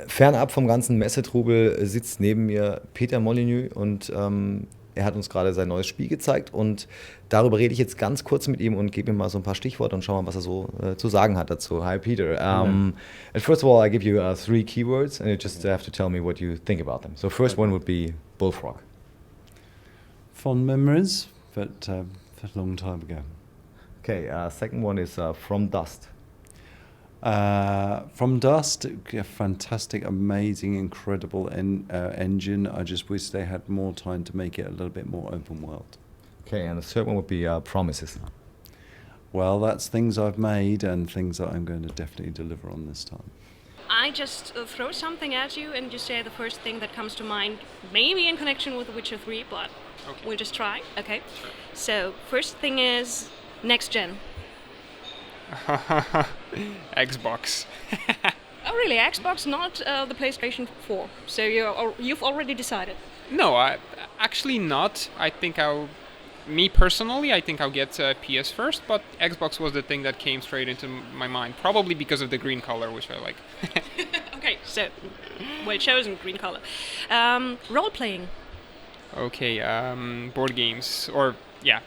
Fernab vom ganzen Messetrubel sitzt neben mir Peter Molyneux und er hat uns gerade sein neues Spiel gezeigt und darüber rede ich jetzt ganz kurz mit ihm und gebe ihm mal so ein paar Stichworte und schauen mal, was er so zu sagen hat dazu. Hi Peter. And first of all, I give you 3 keywords and you just have to tell me what you think about them. So first one would be bullfrog. Fond memories, but a long time ago. Okay, second one is from dust. From Dust, a fantastic, amazing, incredible engine. I just wish they had more time to make it a little bit more open world. Okay, and the third one would be promises. Well, that's things I've made and things that I'm going to definitely deliver on this time. I just throw something at you and you say the first thing that comes to mind, maybe in connection with The Witcher 3, but we'll just try. Okay. So, first thing is next gen. Xbox. Oh, really? Xbox, not the PlayStation 4. So you've already decided? No, actually not. I think me personally, I think I'll get PS first, but Xbox was the thing that came straight into my mind, probably because of the green color, which I like. Okay, so well chosen, green color. Role playing. Okay, board games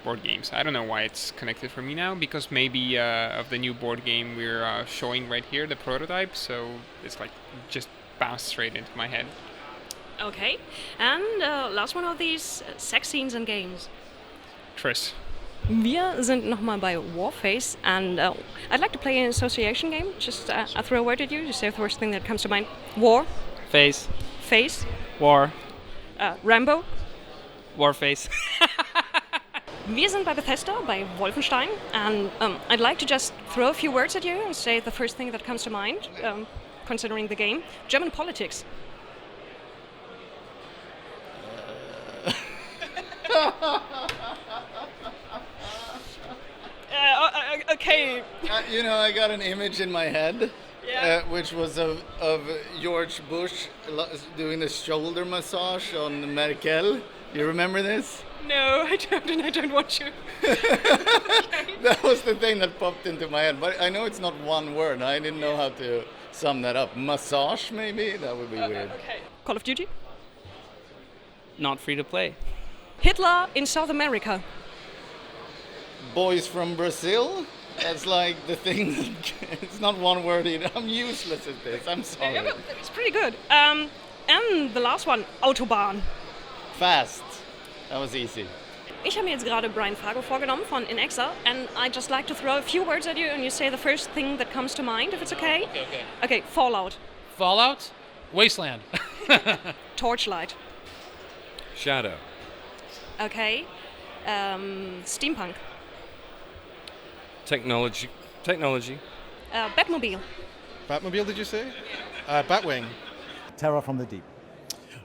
board games. I don't know why it's connected for me now, because maybe of the new board game we're showing right here, the prototype, so it's like just bounced straight into my head. Okay, and last one of these, sex scenes and games. Triss. Wir sind nochmal bei Warface, and I'd like to play an association game. Just I throw a word at you, you say the first thing that comes to mind. War. Face. Face. War. Rambo. Warface. Wir sind bei Bethesda, bei Wolfenstein, and I'd like to just throw a few words at you and say the first thing that comes to mind, considering the game. German politics. Okay. I got an image in my head, which was of George Bush doing the shoulder massage on Merkel. You remember this? No, I don't, and I don't want to. That was the thing that popped into my head, but I know it's not one word. I didn't know how to sum that up. Massage, maybe? That would be weird. Okay. Call of Duty? Not free to play. Hitler in South America. Boys from Brazil? That's like the thing. It's not one word either. I'm useless at this. I'm sorry. Yeah, it's pretty good. And the last one, Autobahn. Fast. That was easy. Ich habe mir jetzt gerade Brian Fargo vorgenommen von In Exile, and I'd just like to throw a few words at you and you say the first thing that comes to mind, if it's okay? Okay. Okay, Fallout. Fallout? Wasteland. Torchlight. Shadow. Okay. Steampunk. Technology. Batmobile. Batmobile, did you say? Batwing. Terror from the Deep.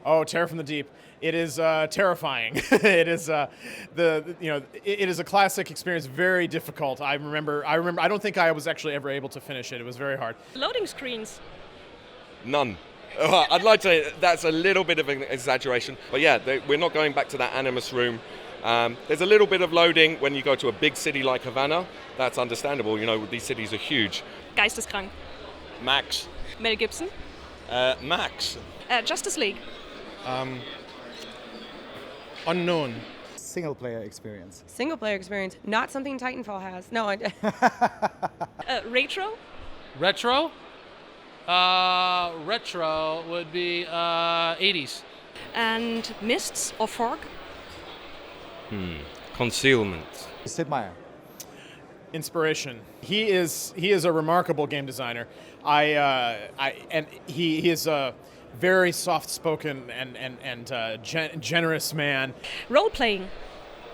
Oh, Terror from the Deep. It is terrifying. It is it is a classic experience, very difficult. I remember. I don't think I was actually ever able to finish it. It was very hard. Loading screens. None. I'd like to say that's a little bit of an exaggeration, but yeah, we're not going back to that Animus room. There's a little bit of loading when you go to a big city like Havana. That's understandable. These cities are huge. Geisteskrank. Max. Mel Gibson. Max. Justice League. Unknown. Single player experience. Single player experience. Not something Titanfall has. No, Retro. Retro? Retro would be 80s. And Mists or Fog. Concealment. Sid Meier. Inspiration. He is a remarkable game designer. He is a very soft-spoken and generous man. Role-playing.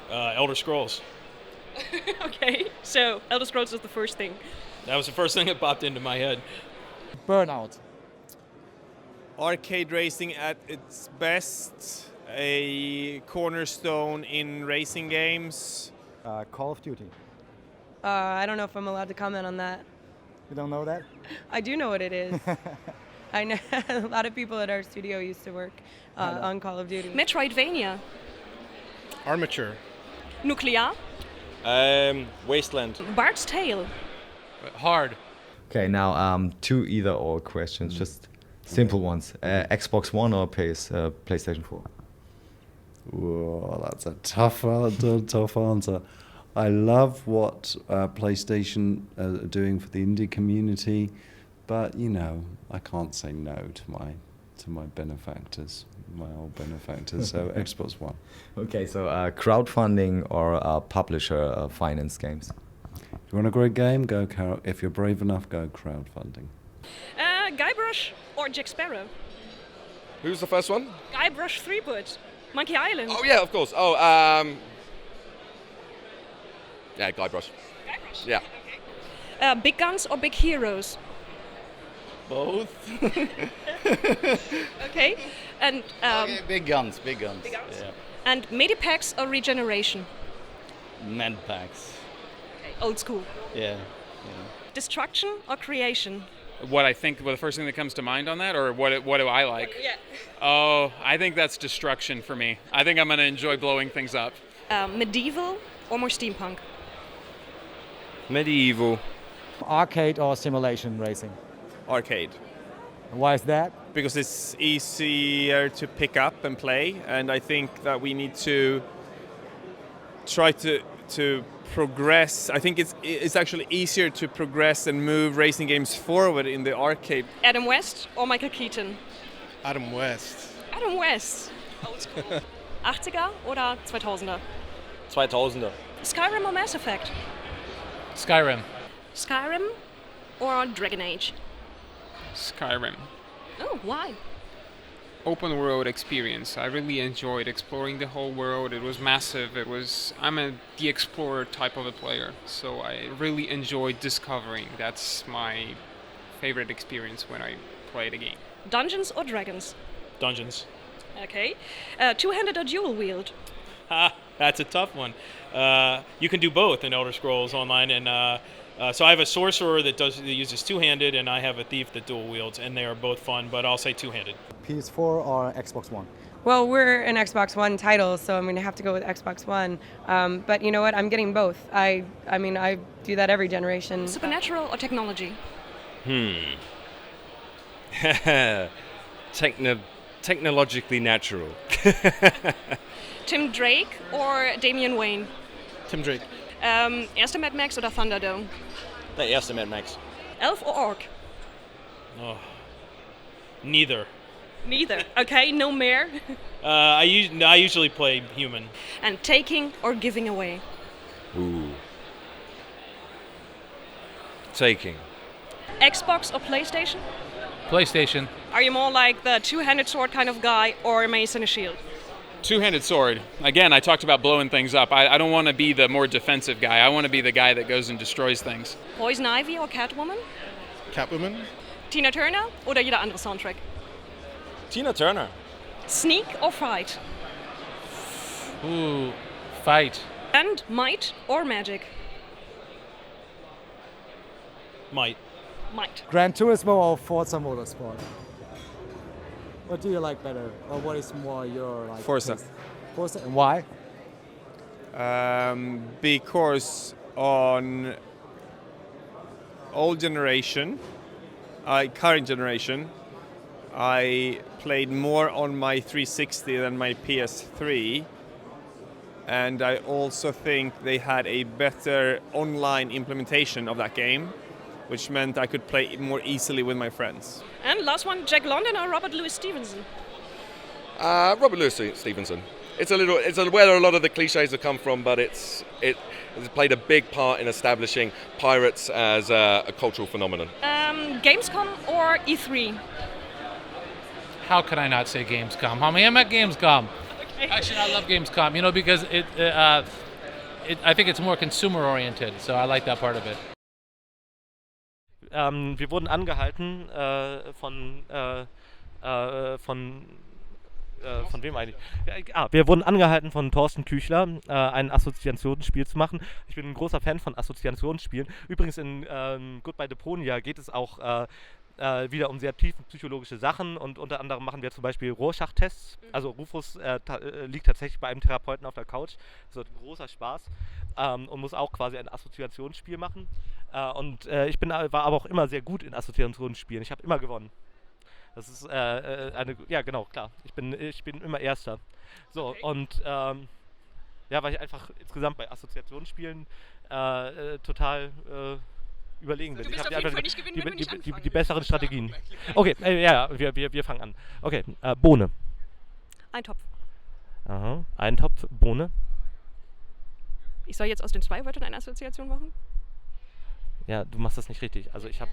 Elder Scrolls. Okay, so Elder Scrolls is the first thing. That was the first thing that popped into my head. Burnout. Arcade racing at its best, a cornerstone in racing games. Call of Duty. I don't know if I'm allowed to comment on that. You don't know that? I do know what it is. I know a lot of people at our studio used to work on Call of Duty. Metroidvania. Armature. Nuclear. Wasteland. Bard's Tale. Hard. Okay, now 2 either-or questions. Just Simple ones. Xbox One or PlayStation 4? Whoa, that's a tough answer. I love what PlayStation are doing for the indie community, but I can't say no to my benefactors, my old benefactors. So Xbox One. Okay, so crowdfunding or publisher finance games? If you want a great game, if you're brave enough, go crowdfunding. Guybrush or Jack Sparrow? Who's the first one? Guybrush Threepwood, Monkey Island. Oh yeah, of course. Oh, yeah, Guybrush. Guybrush? Yeah. Okay. Big guns or big heroes? Both. Okay. And okay, big guns. Big guns. Yeah. And medipacks or regeneration? Medpacks. Okay. Old school. Yeah. Destruction or creation? What I think, the first thing that comes to mind on that, or what do I like? Yeah. Oh, I think that's destruction for me. I think I'm going to enjoy blowing things up. Medieval or more steampunk? Medieval. Arcade or simulation racing? Arcade. Why is that? Because it's easier to pick up and play, and I think that we need to try to progress. I think it's actually easier to progress and move racing games forward in the arcade. Adam West or Michael Keaton? Adam West. Adam West. Old school. 80er oder 2000er? 2000er. Skyrim or Mass Effect? Skyrim. Skyrim or Dragon Age? Skyrim. Oh, why? Open world experience. I really enjoyed exploring the whole world. It was massive. I'm the explorer type of a player, so I really enjoyed discovering. That's my favorite experience when I play the game. Dungeons or Dragons? Dungeons. Okay. Two-handed or dual wield? That's a tough one. You can do both in Elder Scrolls Online, and so I have a sorcerer that uses two-handed, and I have a thief that dual wields, and they are both fun, but I'll say two-handed. PS4 or Xbox One? Well, we're an Xbox One title, so I'm going to have to go with Xbox One. But you know what? I'm getting both. I mean, I do that every generation. Supernatural or technology? Technologically natural. Tim Drake or Damian Wayne? Tim Drake. Erster Mad Max oder Thunderdome? Der erste Mad Max. Elf or Orc? Oh, neither. Neither. Okay, no mare. I usually play human. And taking or giving away? Ooh. Taking. Xbox or PlayStation? PlayStation. Are you more like the two-handed sword kind of guy or a mace and a shield? Two-handed sword. Again, I talked about blowing things up. I don't want to be the more defensive guy. I want to be the guy that goes and destroys things. Poison Ivy or Catwoman? Catwoman. Tina Turner oder jeder andere Soundtrack? Tina Turner. Sneak or fight? Ooh, fight. And might or magic? Might. Might. Gran Turismo or Forza Motorsport? What do you like better, or what is more your like? Forza. taste? Forza, and why? Because on old generation, current generation, I played more on my 360 than my PS3, and I also think they had a better online implementation of that game, which meant I could play it more easily with my friends. And last one, Jack London or Robert Louis Stevenson? Robert Louis Stevenson. It's where a lot of the cliches have come from, but it has played a big part in establishing pirates as a cultural phenomenon. Gamescom or E3? How can I not say Gamescom? I mean, I'm at Gamescom. Okay. Actually, I love Gamescom, because I think it's more consumer-oriented, so I like that part of it. Wir wurden angehalten von wem eigentlich? Wir wurden angehalten von Thorsten Küchler, ein Assoziationsspiel zu machen. Ich bin ein großer Fan von Assoziationsspielen. Übrigens in Goodbye Deponia geht es auch wieder um sehr tiefenpsychologische Sachen, und unter anderem machen wir zum Beispiel Rorschach-Tests. Also Rufus liegt tatsächlich bei einem Therapeuten auf der Couch. Das wird ein großer Spaß, und muss auch quasi ein Assoziationsspiel machen. Und ich war aber auch immer sehr gut in Assoziationsspielen. Ich habe immer gewonnen. Das ist ja genau, klar. Ich bin immer Erster. So, Okay. und ja, weil ich einfach insgesamt bei Assoziationsspielen total überlegen bin. Du Ich wirst habe auf jeden Fall nicht gewinnen, wenn du nicht anfangen die besseren Strategien. Okay, ja, wir fangen an. Okay, Bohne. Eintopf. Aha, Eintopf, Bohne. Ich soll jetzt aus den 2 Wörtern eine Assoziation machen? Ja, du machst das nicht richtig. Also ich hab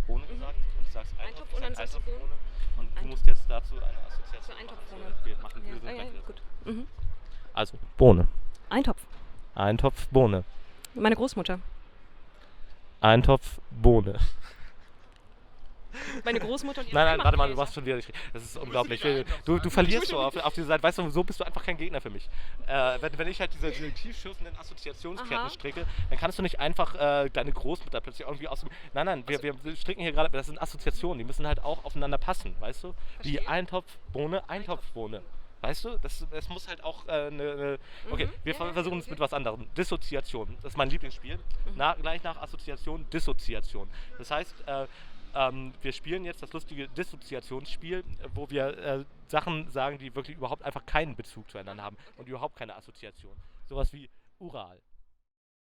Bohne gesagt und du sagst Eintopf und dann sagst du Bohne. und du musst jetzt dazu eine Assoziation Also Eintopfbohne. machen. Wir machen Ja, wir sind ja, gleich. gut. Mhm. Also, Bohne. Eintopf. Eintopf, Bohne. Meine Großmutter. Eintopf, Bohne. Meine Großmutter. Die Nein, warte mal, du machst schon wieder nicht. Das ist unglaublich. Du verlierst so auf dieser Seite. Weißt du, so bist du einfach kein Gegner für mich. Wenn ich halt diese tiefschürfenden Assoziationsketten stricke, dann kannst du nicht einfach deine Großmutter plötzlich irgendwie aus dem... Nein, wir stricken hier gerade, das sind Assoziationen, die müssen halt auch aufeinander passen, weißt du? Wie Eintopf, Bohne, Eintopf, Bohne. Weißt du, das muss halt auch okay, wir versuchen es mit was anderem. Dissoziation, das ist mein Lieblingsspiel. Gleich nach Assoziation, Dissoziation. Das heißt, wir spielen jetzt das lustige Dissoziationsspiel, wo wir Sachen sagen, die wirklich überhaupt einfach keinen Bezug zueinander haben und überhaupt keine Assoziation. Sowas wie Ural.